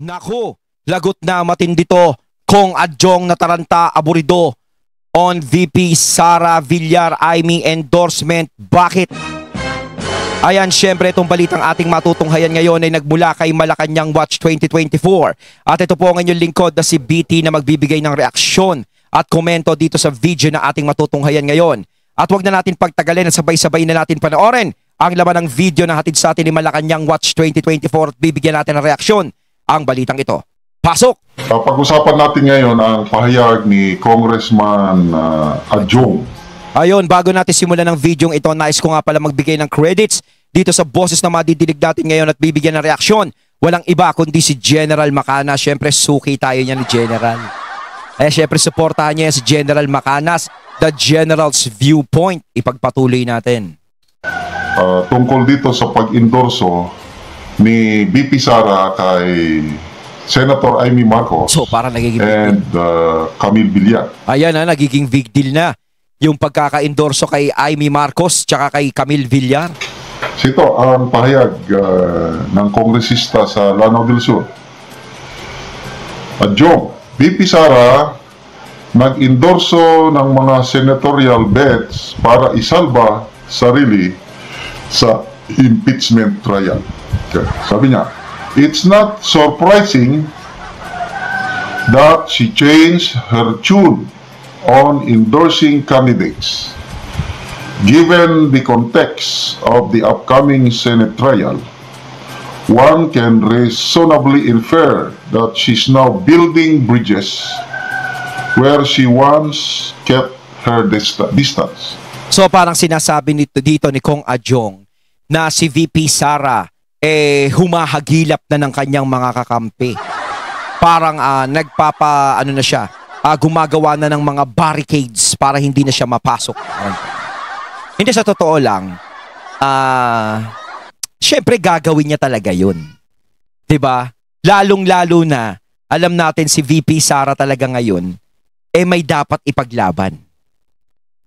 Naku, lagot na matindi to. Kong Adjong na taranta aburido on VP Sara Villar Aimee endorsement. Bakit? Ayan, syempre itong balitang ating matutunghayan ngayon ay nagmula kay Malacanang Watch 2024. At ito po ang inyong lingkod na si BT na magbibigay ng reaksyon at komento dito sa video na ating matutunghayan ngayon. At wag na natin pagtagalin at sabay-sabay na natin panoorin ang laman ng video na hatid sa atin ni Malacanang Watch 2024 at bibigyan natin ng reaksyon ang balitang ito. Pasok! Pag-usapan natin ngayon ang pahayag ni Congressman Adjong. Ayun, bago natin simulan ng video ito, nais ko nga pala magbigay ng credits dito sa boses na madidinig natin ngayon at bibigyan ng reaksyon. Walang iba kundi si General Macanas. Siyempre, suki tayo niya ni General. Siyempre, supportahan niya si General Macanas. The General's Viewpoint. Ipagpatuloy natin. Tungkol dito sa pag-endorso ni VP Sara kay Senator Aimee Marcos so, para nagiging and Camille Villar. Ayan na, nagiging big deal na yung pagkaka-endorso kay Aimee Marcos tsaka kay Camille Villar. Ito ang pahayag ng kongresista sa Lanao del Sur. Adjong, VP Sara nag-endorso ng mga senatorial bets para isalba sarili sa impeachment trial. Okay. Sabi niya, it's not surprising that she changed her tune on endorsing candidates. Given the context of the upcoming Senate trial, one can reasonably infer that she's now building bridges where she once kept her distance. So parang sinasabi dito ni Kong Adjong na si VP Sara humahagilap na ng kanyang mga kakampi. Parang gumagawa na ng mga barricades para hindi na siya mapasok. Hindi, sa totoo lang, syempre gagawin niya talaga yun. 'Di ba? Lalong-lalo na, alam natin si VP Sara talaga ngayon, may dapat ipaglaban.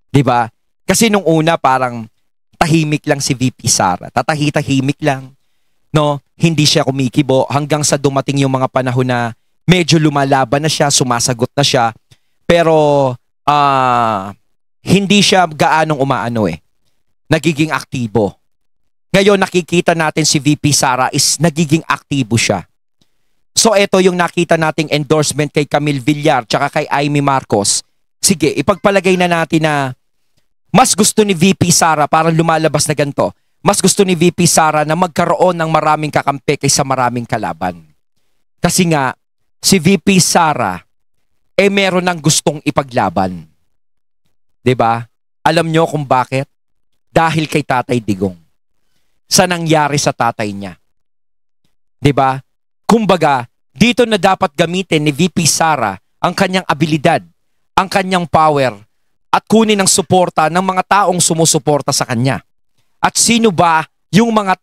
'Di ba? Kasi nung una parang tahimik lang si VP Sara. Tahimik lang. No, hindi siya kumikibo hanggang sa dumating yung mga panahon na medyo lumalaban na siya, sumasagot na siya. Pero hindi siya gaanong nagiging aktibo. Ngayon nakikita natin si VP Sara is nagiging aktibo siya. So ito yung nakita nating endorsement kay Camille Villar tsaka kay Aimee Marcos. Sige, ipagpalagay na natin na mas gusto ni VP Sara, parang lumalabas na ganito, mas gusto ni VP Sara na magkaroon ng maraming kakampi kaysa maraming kalaban. Kasi nga, si VP Sara, meron ng gustong ipaglaban. 'Di ba? Alam nyo kung bakit? Dahil kay Tatay Digong. Sa nangyari sa tatay niya. 'Di ba? Kumbaga, dito na dapat gamitin ni VP Sara ang kanyang abilidad, ang kanyang power, at kunin ang suporta ng mga taong sumusuporta sa kanya. At sino ba yung mga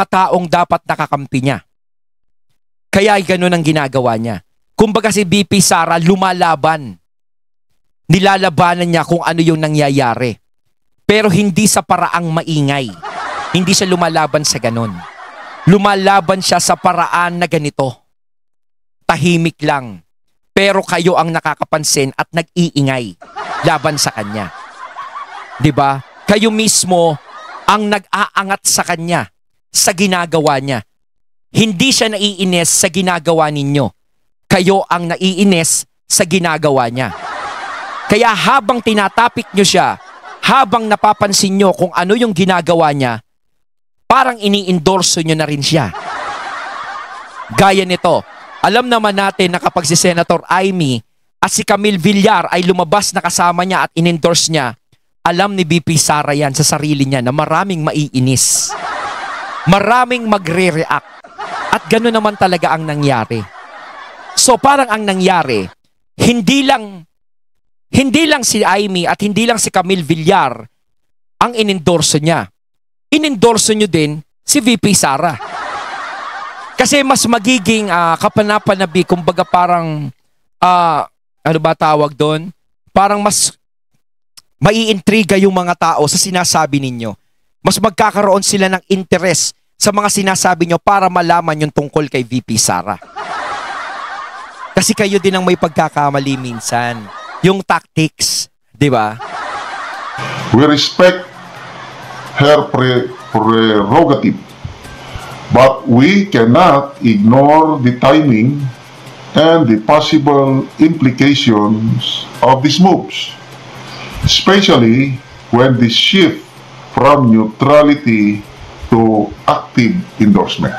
taong dapat nakakampi niya? Kaya ganun ang ginagawa niya. Kumbaga si VP Sara lumalaban. Nilalabanan niya kung ano yung nangyayari. Pero hindi sa paraang maingay. Hindi siya lumalaban sa ganun. Lumalaban siya sa paraan na ganito. Tahimik lang. Pero kayo ang nakakapansin at nag-iingay laban sa kanya. 'Di ba? Kayo mismo ang nag-aangat sa kanya sa ginagawa niya. Hindi siya naiinis sa ginagawa ninyo. Kayo ang naiinis sa ginagawa niya. Kaya habang tinatapik nyo siya, habang napapansin nyo kung ano yung ginagawa niya, parang ini-endorso nyo na rin siya. Gaya nito, alam naman natin na kapag si Senator Aimee at si Camille Villar ay lumabas na kasama niya at in-endorse niya, alam ni VP Sara yan sa sarili niya na maraming maiinis. Maraming magre-react. At gano'n naman talaga ang nangyari. So parang ang nangyari, hindi lang si Aimee at hindi lang si Camille Villar ang in-endorso niya. In-endorso nyo din si VP Sara. Kasi mas magiging kapanapanabi, kumbaga parang, ano ba tawag doon? Parang mas maiintriga yung mga tao sa sinasabi ninyo. Mas magkakaroon sila ng interest sa mga sinasabi nyo para malaman yung tungkol kay VP Sara. Kasi kayo din ang may pagkakamali minsan. Yung tactics, di ba? We respect her prerogative, but we cannot ignore the timing and the possible implications of these moves, especially when this shift from neutrality to active endorsement.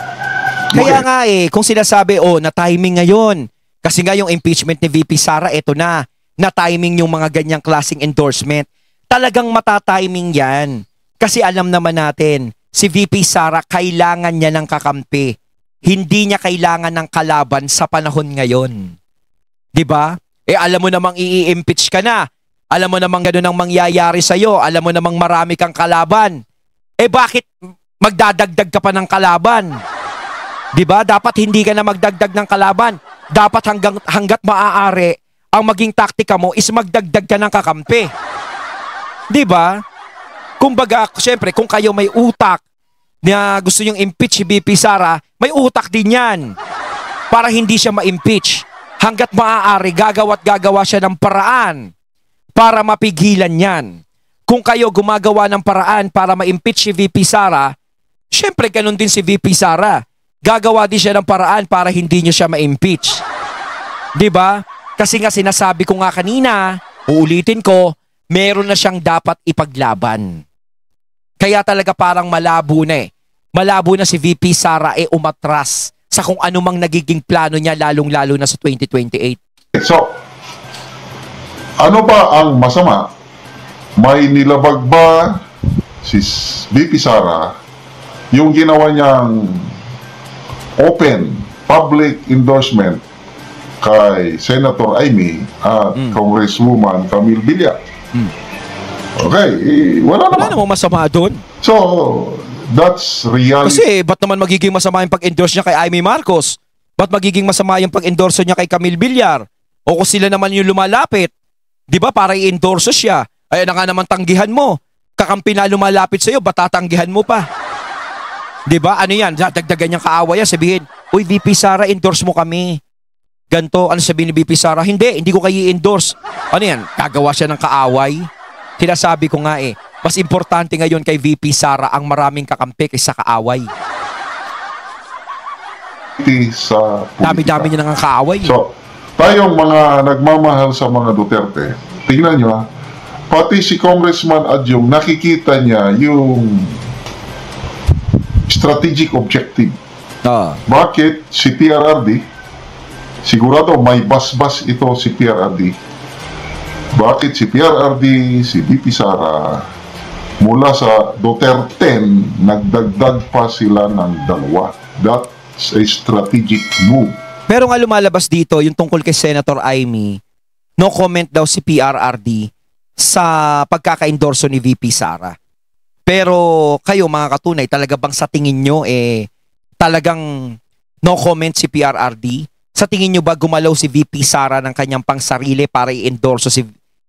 Kaya nga kung sinasabi, na timing ngayon, kasi nga yung impeachment ni VP Sara, eto na timing yung mga ganyang klaseng endorsement. Talagang matatiming yan. Kasi alam naman natin, si VP Sara kailangan niya ng kakampi. Hindi niya kailangan ng kalaban sa panahon ngayon. 'Di ba? Alam mo namang i-impeach ka na. Alam mo namang gano'n ang mangyayari sa'yo. Alam mo namang marami kang kalaban. Bakit magdadagdag ka pa ng kalaban? 'Di ba? Dapat hindi ka na magdagdag ng kalaban. Dapat hanggat maaari, ang maging taktika mo is magdagdag ka ng kakampi. 'Di ba? Kumbaga, syempre, kung kayo may utak na gusto nyong impeach si VP Sara, may utak din yan para hindi siya ma-impeach. Hanggat maaari, gagawa siya ng paraan para mapigilan yan. Kung kayo gumagawa ng paraan para ma-impeach si VP Sara, syempre, ganun din si VP Sara. Gagawa din siya ng paraan para hindi niyo siya ma-impeach. 'Di ba? Kasi nga sinasabi ko nga kanina, uulitin ko, meron na siyang dapat ipaglaban. Kaya talaga parang malabo na Malabo na si VP Sara umatras sa kung anumang nagiging plano niya lalong-lalo na sa 2028. So, ano ba ang masama? May nilabag ba si VP Sara yung ginawa niyang open public endorsement kay Senator Amy at Congresswoman Camille Villar? Okay, wala namang masama doon. So, that's reality. Kasi ba't naman magiging masama yung pag-endorse niya kay Amy Marcos? Ba't magiging masama yung pag-endorse niya kay Camille Villar? O kung sila naman yung lumalapit, di ba, para i-endorse siya? Ay na nga naman tanggihan mo. Kakampi na lumalapit sa'yo, ba't tatanggihan mo pa? Di ba? Ano yan? Dagdagan niyang kaaway yan. Sabihin, uy, VP Sara, endorse mo kami. Ganto, ano sabihin ni VP Sara? Hindi ko kayo i-endorse. Ano yan? Gagawa siya ng kaaway? Sinasabi ko nga mas importante ngayon kay VP Sara ang maraming kakampi kaysa kaaway. Sa dami-dami niya nang kaaway. So, tayong mga nagmamahal sa mga Duterte, tingnan nyo pati si Congressman Adjong, nakikita niya yung strategic objective. Bakit si PRRD, sigurado may basbas ito si PRRD. Bakit si PRRD, si VP Sara, mula sa Duterte, nagdagdag pa sila ng dalawa. That's a strategic move. Pero nga lumalabas dito, yung tungkol kay Senator Amy, no comment daw si PRRD sa pagkaka-endorso ni VP Sara. Pero kayo mga katunay, talaga bang sa tingin nyo, talagang no comment si PRRD? Sa tingin nyo ba gumalaw si VP Sara ng kanyang pangsarili para i-endorso si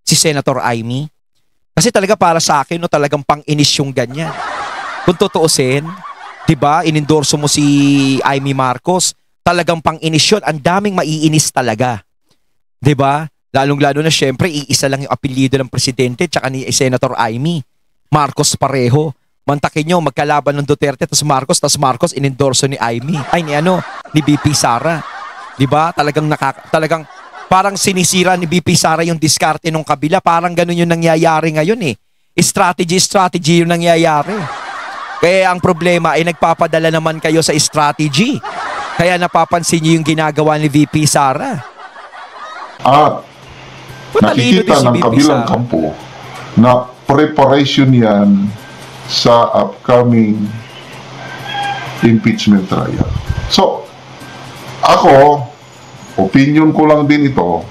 Senator Amy? Kasi talaga para sa akin, talagang pang-inis yung ganyan. Kung tutuusin, di ba, inendorso mo si Amy Marcos, talagang pang-inis yun. Ang daming maiinis talaga. Di ba? Lalong-lalo na syempre, iisa lang yung apelyido ng presidente tsaka ni Senator Amy. Marcos pareho. Mantakin nyo, magkalaban ng Duterte tapos Marcos inendorso ni Amy. Ni VP Sara. Di ba? Talagang parang sinisira ni VP Sara yung diskarte ng kabila. Parang ganun yung nangyayari ngayon Strategy yung nangyayari. Kaya ang problema ay nagpapadala naman kayo sa strategy. Kaya napapansin niyo yung ginagawa ni VP Sara. At nakikita ng kabilang kampo na preparation yan sa upcoming impeachment trial. So, ako, opinion ko lang din ito,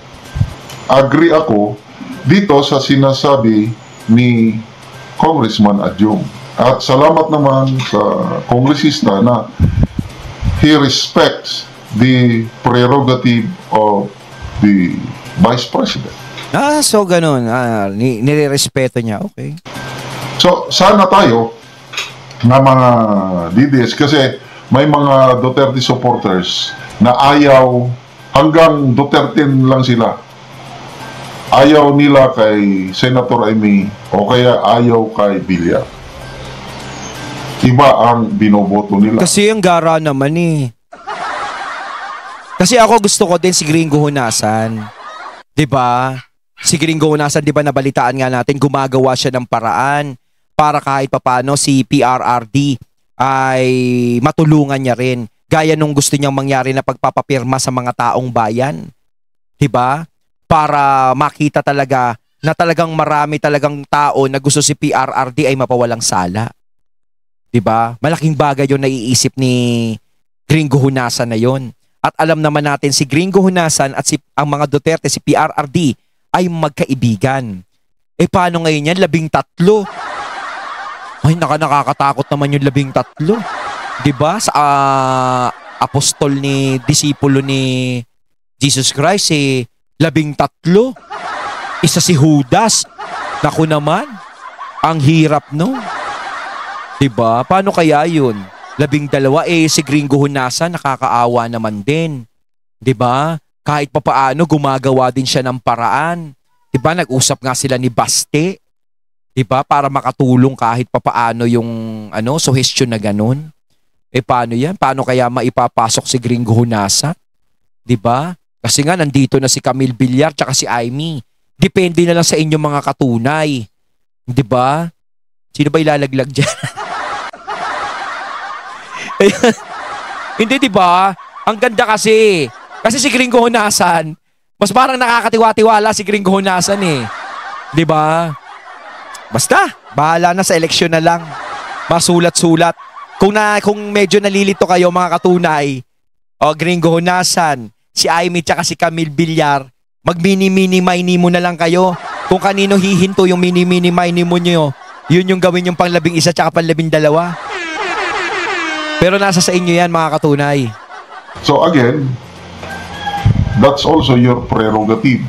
agree ako dito sa sinasabi ni Congressman Adjong. At salamat naman sa kongresista na he respects the prerogative of the Vice President. So ganun. Nire-respeto niya. Okay. So, sana tayo ng mga DDS kasi may mga Duterte supporters na ayaw, hanggang Duterte lang sila. Ayaw nila kay Senator Amy o kaya ayaw kay Villar. Iba ang binoboto nila. Kasi ang gara naman eh. Kasi ako gusto ko din si Gringo Honasan. 'Di ba? Si Gringo Honasan, 'di ba nabalitaan nga natin, gumagawa siya ng paraan para kahit papano si PRRD ay matulungan niya rin. Gaya nung gusto niyang mangyari na pagpapapirma sa mga taong bayan. 'Di ba? Para makita talaga na talagang marami talagang tao na gusto si PRRD ay mapawalang sala. 'Di ba? Malaking bagay 'yon na iisip ni Gringo Honasan na 'yon. At alam naman natin si Gringo Honasan at ang mga Duterte, si PRRD ay magkaibigan. Eh paano ngayon yan? 13. Ay nakakatakot naman yung 13. 'Di ba? Sa apostol ni disipulo ni Jesus Christ 13. Isa si Judas. Naku naman. Ang hirap no. 'Di ba? Paano kaya 'yun? 12 si Gringo Honasan nakakaawa naman din. 'Di ba? Kahit papaano gumagawa din siya ng paraan. 'Di ba? Nag-usap nga sila ni Baste. 'Di ba? Para makatulong kahit papaano yung suggestion na ganun. Eh paano 'yan? Paano kaya maipapasok si Gringo Honasan? 'Di ba? Kasi nga nandito na si Camille Villar tsaka si Amy. Depende na lang sa inyong mga katunay. 'Di ba? Sino ba ilalaglag diyan? Hindi 'di ba? Ang ganda kasi. Kasi si Gringo Honasan, mas parang nakakatiwa-tiwala si Gringo Honasan eh. 'Di ba? Basta, bahala na sa eleksyon na lang. Masulat-sulat. Kung medyo nalilito kayo mga katunay, Gringo Honasan, si Amy tsaka si Camille Villar, mag-mini-mini-mini mo na lang kayo. Kung kanino hihinto yung mini-mini-mini mo nyo, yun yung gawin yung pang-11 tsaka pang-12. Pero nasa sa inyo yan mga katunay. So again, that's also your prerogative.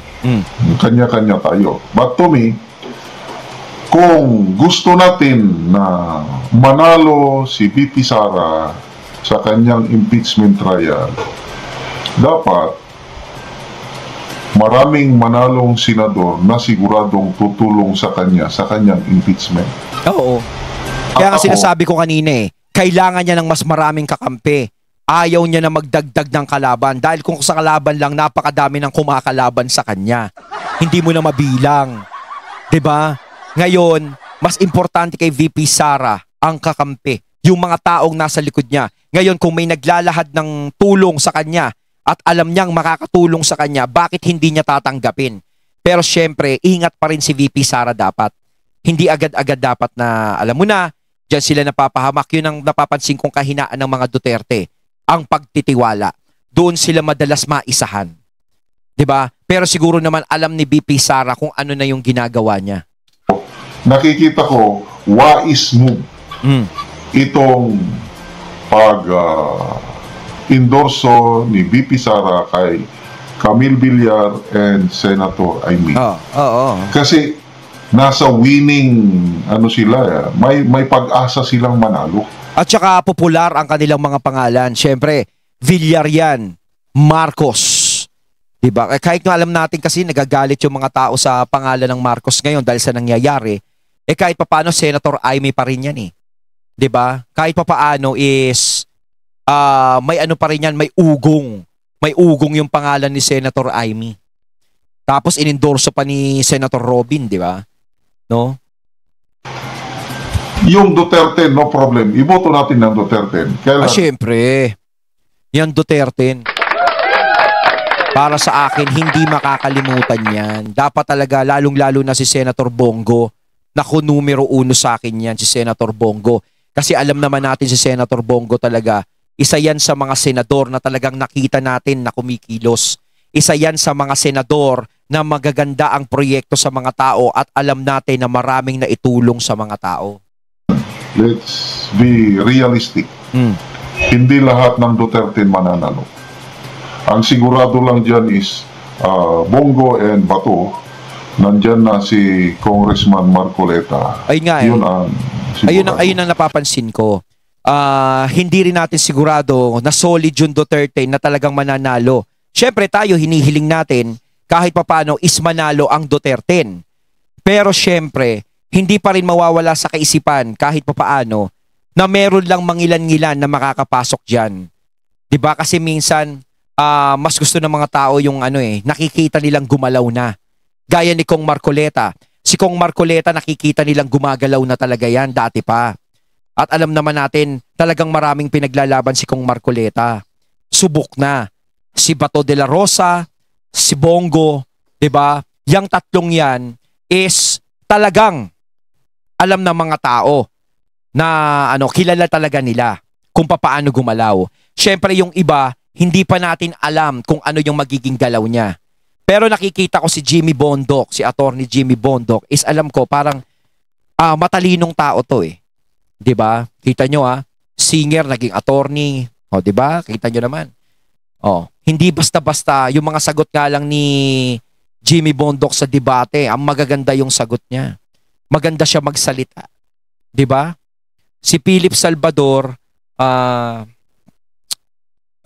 Kanya-kanya tayo. But to me, kung gusto natin na manalo si VP Sara sa kanyang impeachment trial, dapat maraming manalong senador na siguradong tutulong sa kanyang impeachment. Oo. Kaya nga sinasabi ko kanina kailangan niya ng mas maraming kakampi. Ayaw niya na magdagdag ng kalaban dahil kung sa kalaban lang napakadami ng kumakalaban sa kanya. Hindi mo na mabilang. 'Di ba? Ngayon, mas importante kay VP Sara ang kakampi, yung mga taong nasa likod niya. Ngayon, kung may naglalahad ng tulong sa kanya at alam niyang makakatulong sa kanya, bakit hindi niya tatanggapin? Pero syempre, ingat pa rin si VP Sara dapat. Hindi agad-agad dapat na, alam mo na, diyan sila napapahamak. Yun ang napapansin kong kahinaan ng mga Duterte, ang pagtitiwala. Doon sila madalas maisahan. 'Di ba? Pero siguro naman alam ni VP Sara kung ano na yung ginagawa niya. Nakikita ko, wais move itong pag-endorso ni VP Sara kay Camille Villar and Senator Amy. Kasi nasa winning sila, may pag-asa silang manalo. At saka popular ang kanilang mga pangalan. Siyempre, Villar yan, Marcos. Diba? Kahit nga alam natin kasi nagagalit yung mga tao sa pangalan ng Marcos ngayon dahil sa nangyayari, kahit papaano Senator Amy pa rin yan eh. 'Di ba? Kahit papaano is may pa rin yan, may ugong. May ugong yung pangalan ni Senator Amy. Tapos inendorso pa ni Senator Robin, 'di ba? No? Yung Duterte, no problem. Iboto natin ng Duterte. Siyempre. Yan Duterte. Para sa akin, hindi makakalimutan yan. Dapat talaga, lalong-lalo na si Senator Bongo. Naku, numero 1 sa akin yan, si Senator Bongo. Kasi alam naman natin si Senator Bongo talaga, isa yan sa mga senador na talagang nakita natin na kumikilos. Isa yan sa mga senador na magaganda ang proyekto sa mga tao at alam natin na maraming naitulong sa mga tao. Let's be realistic. Hindi lahat ng Duterte mananalo. Ang sigurado lang dyan is Bongo and Bato. Nandyan na si Congressman Marcoleta. Ay nga Yun ang sigurado. Ayun ang napapansin ko. Hindi rin natin sigurado na solid yung Duterte na talagang mananalo. Siyempre tayo hinihiling natin kahit papaano is manalo ang Duterte. Pero siyempre, hindi pa rin mawawala sa kaisipan kahit papaano na meron lang mangilan-ngilan na makakapasok dyan. 'Di ba? Kasi minsan, mas gusto ng mga tao yung nakikita nilang gumalaw na. Gaya ni Kong Marcoleta. Si Kong Marcoleta nakikita nilang gumagalaw na talaga yan dati pa. At alam naman natin, talagang maraming pinaglalaban si Kong Marcoleta. Subok na. Si Bato de la Rosa, si Bongo, 'di ba? Yang tatlong yan is talagang alam ng mga tao na kilala talaga nila kung paano gumalaw. Syempre yung iba, hindi pa natin alam kung ano yung magiging galaw niya. Pero nakikita ko si Jimmy Bondoc, si Attorney Jimmy Bondoc, is alam ko parang matalinong tao to eh. 'Di ba? Kita nyo singer naging attorney. O 'di ba? Kita nyo naman. Hindi basta-basta yung mga sagot nga lang ni Jimmy Bondoc sa debate, ang magaganda yung sagot niya. Maganda siya magsalita. 'Di ba? Si Philip Salvador,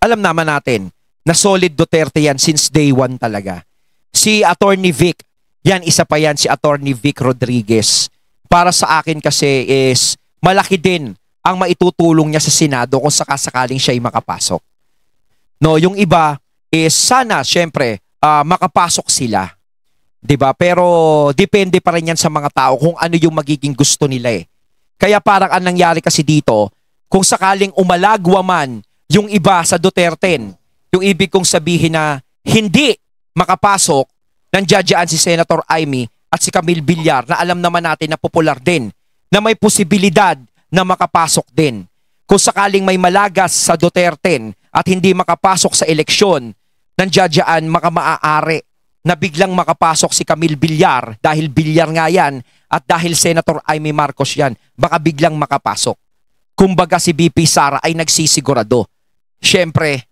alam naman natin na solid Duterte yan since day one talaga. Si Attorney Vic, yan isa pa yan si Attorney Vic Rodriguez. Para sa akin kasi is malaki din ang maitutulong niya sa Senado kung sakasakaling siya ay makapasok. No, yung iba is sana syempre makapasok sila. 'Di ba? Pero depende pa rin yan sa mga tao kung ano yung magiging gusto nila eh. Kaya parang ang nangyari kasi dito, kung sakaling umalagwa man yung iba sa Duterte, yung ibig kong sabihin na hindi makapasok, nandiyan si Senator Amy at si Camille Villar na alam naman natin na popular din, na may posibilidad na makapasok din. Kung sakaling may malagas sa Duterte at hindi makapasok sa eleksyon, nandiyan maaari na biglang makapasok si Camille Villar dahil Villar nga yan at dahil Senator Amy Marcos yan, baka biglang makapasok. Kumbaga si VP Sara ay nagsisigurado. Siyempre,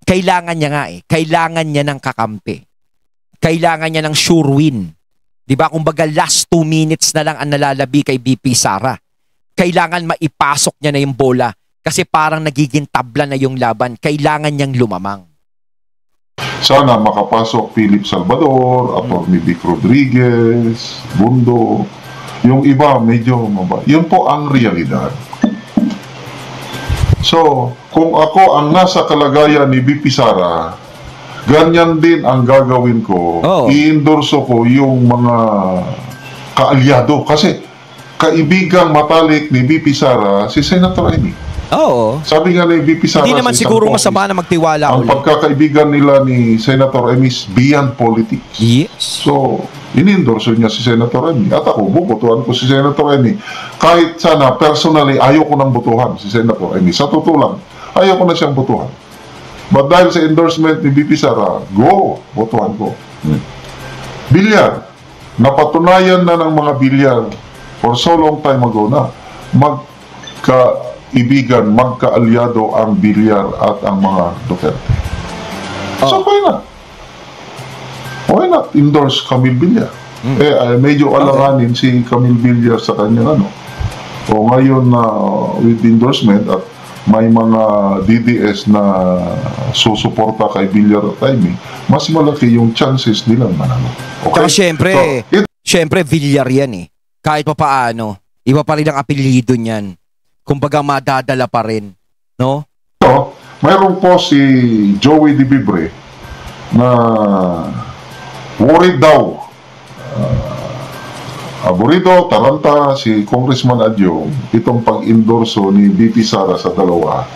kailangan niya nga kailangan niya ng kakampi. Kailangan niya ng sure win. 'Di ba? Kumbaga last 2 minutes na lang ang nalalabi kay VP Sara. Kailangan maipasok niya na yung bola kasi parang nagiging tabla na yung laban. Kailangan niyang lumamang. Sana makapasok Philip Salvador, Atty. Vic Rodriguez, Bundo. Yung iba medyo maba. Yun po ang realidad. So, kung ako ang nasa kalagayan ni VP Sara, ganyan din ang gagawin ko. I-endorso ko yung mga kaalyado. Kasi kaibigang matalik ni VP Sara si Senator Amy. Oo. Sabi nga ni VP Sara, hindi naman siguro masama na magtiwala ang pagkakaibigan nila ni Senator Amy is beyond politics. Yes. So, in-endorso niya si Senator Amy. At ako, bubutuhan ko si Senator Amy. Kahit sana, personally, ayaw ko nang butuhan si Senator Amy. Sa totoo lang, ayaw ko na siyang butuhan. But dahil sa endorsement ni VP Sara, go, butuhan ko. Villar, napatunayan na ng mga Villar for so long time ago na magkaibigan, magkaalyado ang Villar at ang mga Duterte. So, why not? Why not endorse Camille Villar? Medyo alanganin si Camille Villar sa kanyang O ngayon with endorsement at may mga DDS na susuporta kay Villar at Amy, mas malaki yung chances nilang manalo. Okay? Siyempre Villar yan Kahit pa paano, iba pa rin ang apelyido niyan. Kumbaga madadala pa rin. No? So, mayroon po si Joey De Vibre na worried daw. Aburrido, Taranta, si Congressman Adyong, itong pag-endorso ni VP Sara sa dalawa.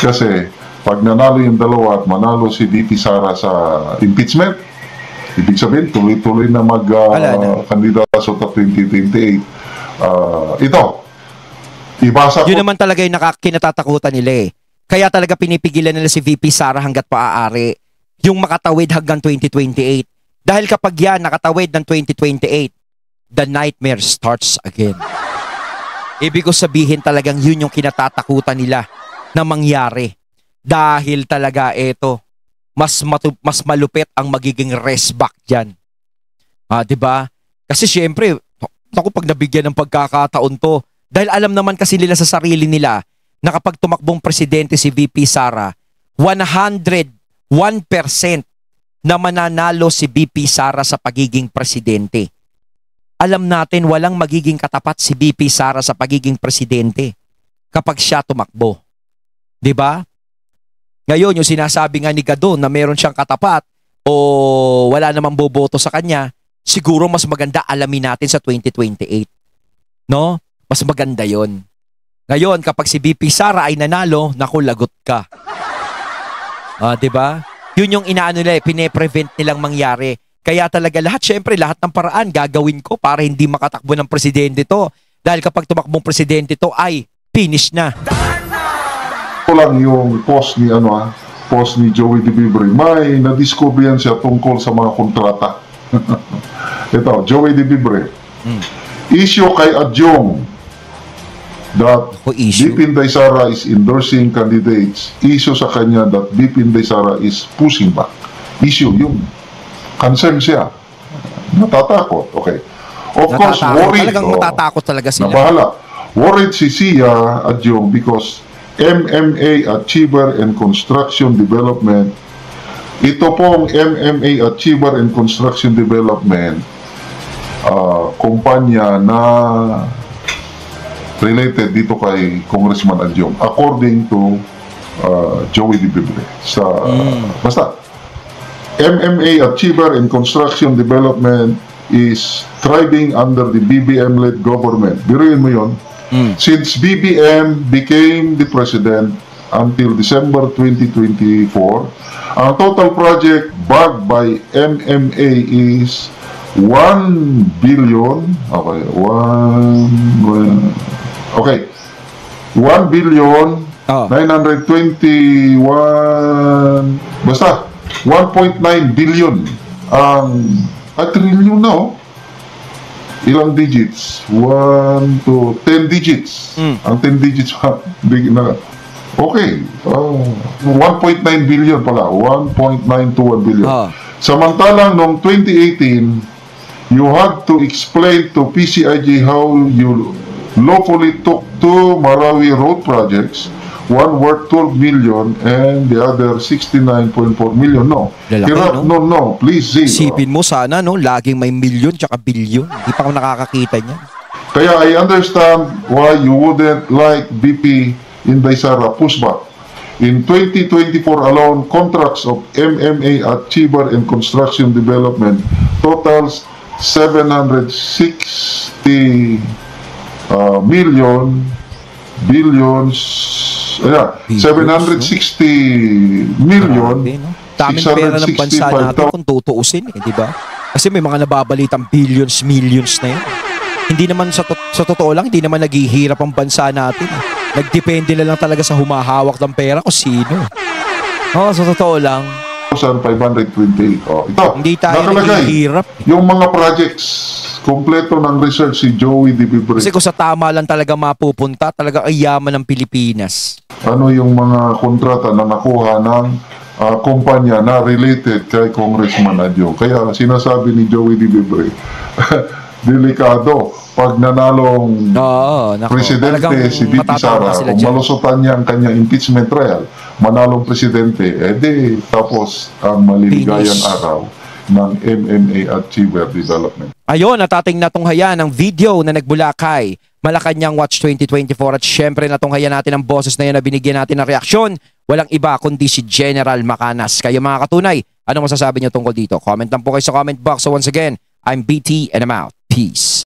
Kasi pag nanalo yung dalawa at manalo si VP Sara sa impeachment, ibig sabihin, tuloy-tuloy na mag-kandidato sa 2028. Ibasa ko. Yun naman talaga yung kinatatakutan nila Kaya talaga pinipigilan nila si VP Sara hanggat maaari yung makatawid hanggang 2028. Dahil kapag yan nakatawid ng 2028, the nightmare starts again. Ibig ko sabihin talagang yun yung kinatatakutan nila na mangyari. Dahil talaga mas malupit ang magiging rest back dyan. 'Di ba? Kasi syempre, pag nabigyan ng pagkakataon to, Dahil alam naman kasi nila sa sarili nila na kapag tumakbong presidente si VP Sara, 101% na mananalo si VP Sara sa pagiging presidente. Alam natin walang magiging katapat si VP Sara sa pagiging presidente kapag siya tumakbo. 'Di ba? Ngayon, yung sinasabi nga ni Gado na meron siyang katapat o wala namang boboto sa kanya, siguro mas maganda alamin natin sa 2028. No? Mas maganda yon. Ngayon, kapag si VP Sara ay nanalo, naku, lagot ka. 'Di ba? Yun yung inaano nila, pine-prevent nilang mangyari. Kaya talaga syempre lahat ng paraan gagawin ko para hindi makatakbo ng presidente to. Dahil kapag tumakbong presidente to ay finish na. Ito lang yung post ni post ni Joey De Vibre. May na-discover yan siya tungkol sa mga kontrata. Ito, Joey De Vibre. Issue kay Adjong that BP Inday Sara is endorsing candidates. Issue sa kanya that BP Inday Sara is pushing back. Issue yung concern siya. Natatakot. Okay. Of course, worried. Talagang matatakot talaga sila. Nabahala. Worried si Sia Adjong because MMA Achiever and Construction Development. Ito pong MMA Achiever and Construction Development, kumpanya na related dito kay Congressman Adjong, according to Joey De Vibre. Basta, MMA Achiever and Construction Development is thriving under the BBM-led government. Biruin mo yun. Since BBM became the president until December 2024, ang total project backed by MMA is 1 billion. Okay, 1 billion 921, basta 1.9 billion ang trillion na ilang digits? 1 to 10 digits. Ang 10 digits big na. Okay. 1.9 billion pala. 1.921 billion. Samantalang noong 2018, you had to explain to PCIG how you lawfully took 2 Marawi road projects, one worth 12 million and the other 69.4 million. No. Lalaki, no, please see. Isipin mo sana, laging may milyon tsaka bilyon. Hindi pa ako nakakakita niyan. Kaya I understand why you wouldn't like BP Inday Sara pushback. In 2024 alone, contracts of MMA Achiever and Construction Development totals 760 billions, 760 million. Daming pera ng bansa natin kung tutuusin, di ba? Kasi may mga nababalitang billions, millions na yan. Hindi naman sa totoo lang, hindi naman naghihirap ang bansa natin. Nagdepende na lang talaga sa humahawak ng pera kung sino. Sa totoo lang. 528. Ito, hindi tayo naghihirap. Yung mga projects, kompleto ng research si Joey De Vibre. Kasi kung sa tama lang talaga mapupunta, talaga ay yaman ng Pilipinas. Ano yung mga kontrata na nakuha ng kumpanya na related kay Congressman Adjong. Kaya sinasabi ni Joey De Vibre, delikado pag nanalong presidente si BP Sara, kung malusutan niya ang kanyang impeachment trial, manalong presidente, tapos ang maliligayang araw ng MMA Achiever Development. Ayun, natating natunghayan ang video na nagbulakay Malacanang Watch 2024 at syempre natunghayan natin ang boses na yan na binigyan natin ng reaksyon. Walang iba kundi si General Macanas. Kayo mga katunay, ano masasabi niyo tungkol dito? Comment lang po kayo sa comment box. So once again, I'm BT and I'm out. Peace.